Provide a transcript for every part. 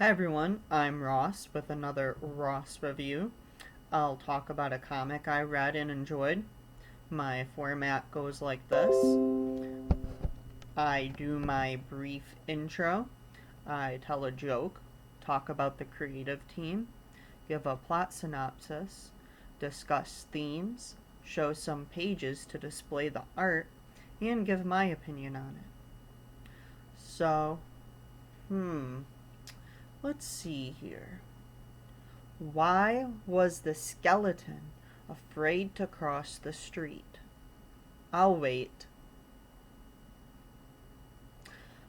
Hi everyone, I'm Ross with another Ross review. I'll talk about a comic I read and enjoyed. My format goes like this. I do my brief intro, I tell a joke, talk about the creative team, give a plot synopsis, discuss themes, show some pages to display the art, and give my opinion on it. So, let's see here. Why was the skeleton afraid to cross the street? I'll wait.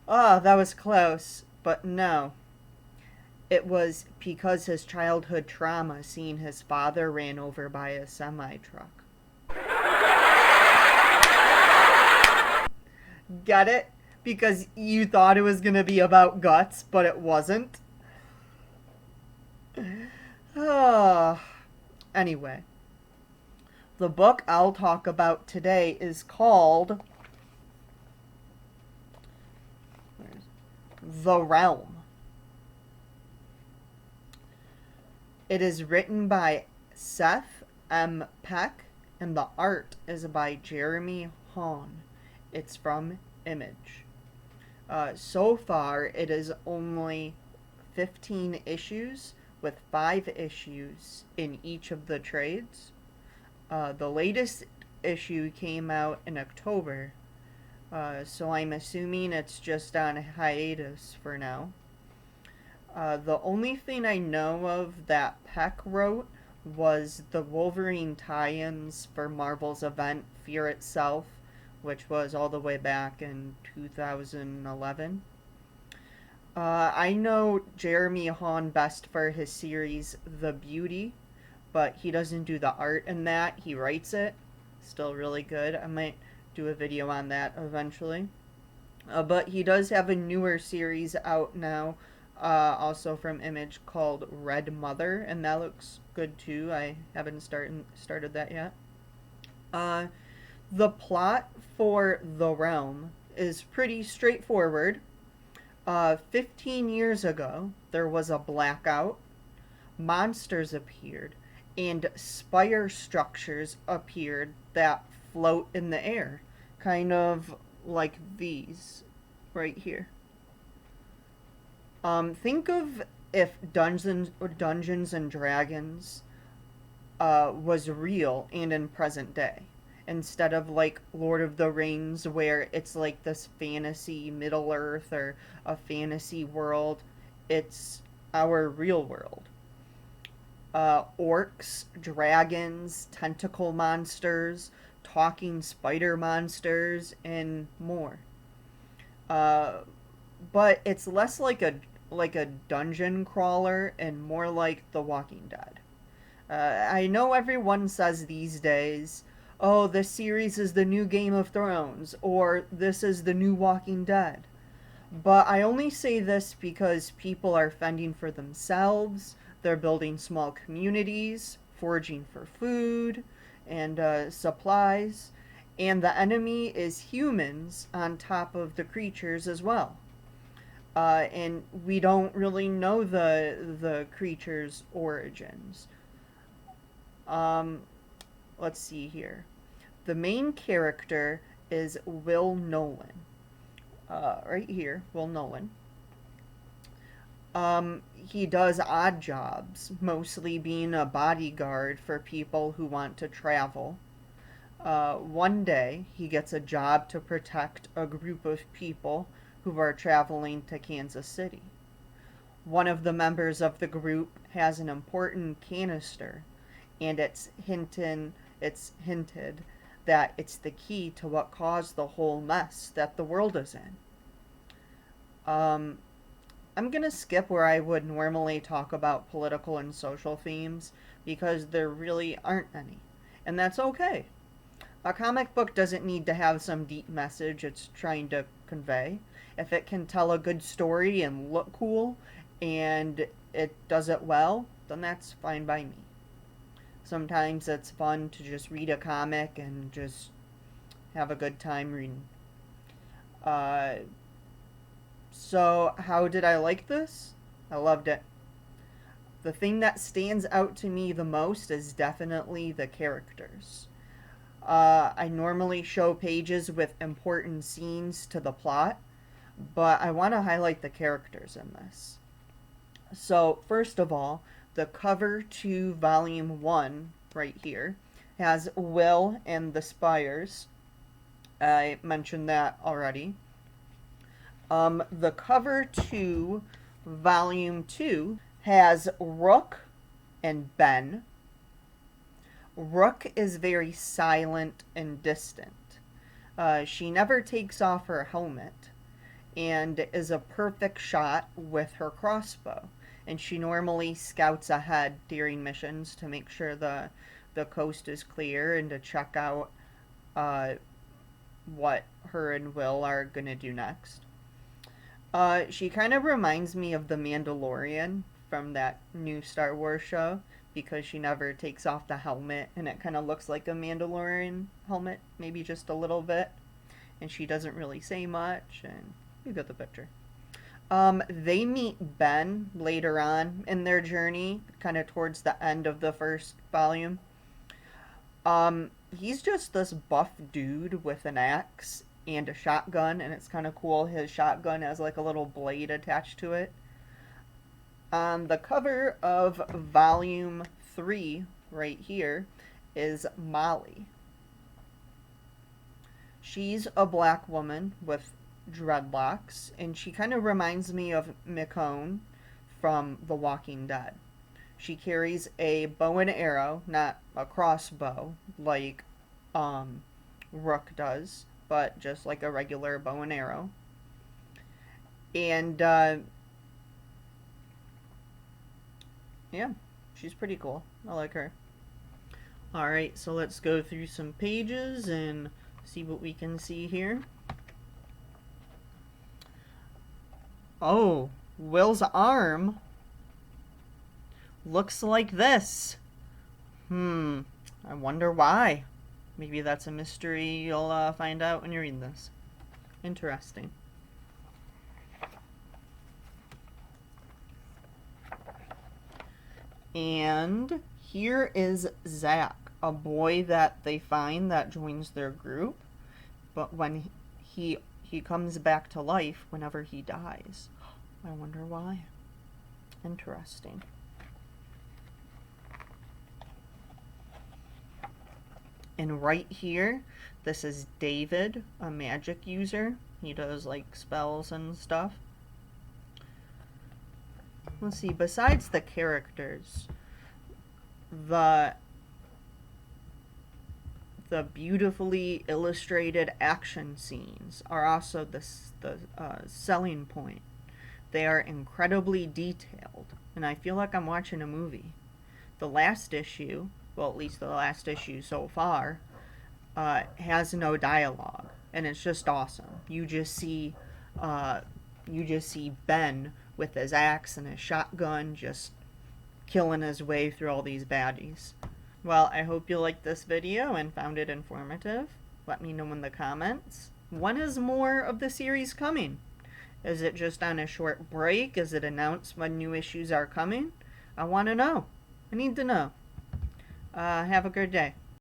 That was close, but no. It was because his childhood trauma seeing his father ran over by a semi-truck. Get it? Because you thought it was gonna be about guts, but it wasn't? Anyway, the book I'll talk about today is called The Realm. It is written by Seth M. Peck, and the art is by Jeremy Haun. It's from Image. So far, it is only 15 issues, with 5 issues in each of the trades. The latest issue came out in October, so I'm assuming it's just on hiatus for now. The only thing I know of that Peck wrote was the Wolverine tie-ins for Marvel's event Fear Itself, which was all the way back in 2011. I know Jeremy Haun best for his series The Beauty, but he doesn't do the art in that. He writes it. Still really good. I might do a video on that eventually. But he does have a newer series out now, also from Image, called Red Mother, and that looks good too. I haven't started that yet. The plot for The Realm is pretty straightforward. 15 years ago, there was a blackout, monsters appeared, and spire structures appeared that float in the air, kind of like these right here. Think of if Dungeons and Dragons was real and in present day, instead of like Lord of the Rings, where it's like this fantasy Middle Earth or a fantasy world. It's our real world. Orcs, dragons, tentacle monsters, talking spider monsters, and more. But it's less like a dungeon crawler and more like The Walking Dead. I know everyone says these days, oh, this series is the new Game of Thrones, or this is the new Walking Dead. But I only say this because people are fending for themselves, they're building small communities, foraging for food and supplies, and the enemy is humans on top of the creatures as well. And we don't really know the creatures' origins. Um, let's see here. The main character is Will Nolan. Right here, Will Nolan. He does odd jobs, mostly being a bodyguard for people who want to travel. One day, he gets a job to protect a group of people who are traveling to Kansas City. One of the members of the group has an important canister, and it's hinted that it's the key to what caused the whole mess that the world is in. I'm gonna skip where I would normally talk about political and social themes because there really aren't any, and that's okay. A comic book doesn't need to have some deep message it's trying to convey. If it can tell a good story and look cool, and it does it well, then that's fine by me. Sometimes it's fun to just read a comic and just have a good time reading. Uh, so, how did I like this? I loved it. The thing that stands out to me the most is definitely the characters. I normally show pages with important scenes to the plot, but I want to highlight the characters in this. So, first of all, the cover to Volume 1, right here, has Will and the Spires. I mentioned that already. The cover to Volume 2 has Rook and Ben. Rook is very silent and distant. She never takes off her helmet and is a perfect shot with her crossbow. And she normally scouts ahead during missions to make sure the coast is clear and to check out what her and Will are going to do next. She kind of reminds me of the Mandalorian from that new Star Wars show because she never takes off the helmet and it kind of looks like a Mandalorian helmet, maybe just a little bit. And she doesn't really say much, and you get the picture. They meet Ben later on in their journey, kind of towards the end of the first volume. He's just this buff dude with an axe and a shotgun, and it's kind of cool. His shotgun has like a little blade attached to it. On the cover of Volume 3, right here, is Molly. She's a black woman with dreadlocks, and she kind of reminds me of Michonne from The Walking Dead. She carries a bow and arrow, not a crossbow like Rook does, but just like a regular bow and arrow. And yeah, she's pretty cool. I like her. Alright, so let's go through some pages and see what we can see here. Oh, Will's arm looks like this. I wonder why. Maybe that's a mystery you'll find out when you read this. Interesting. And here is Zach, a boy that they find that joins their group, but when he comes back to life whenever he dies. I wonder why. Interesting. And right here, this is David, a magic user. He does like spells and stuff. Let's see, besides the characters, the beautifully illustrated action scenes are also the selling point. They are incredibly detailed, and I feel like I'm watching a movie. The last issue, well, at least the last issue so far, has no dialogue, and it's just awesome. You just see Ben with his axe and his shotgun just killing his way through all these baddies. Well, I hope you liked this video and found it informative. Let me know in the comments. When is more of the series coming? Is it just on a short break? Is it announced when new issues are coming? I want to know. I need to know. Have a good day.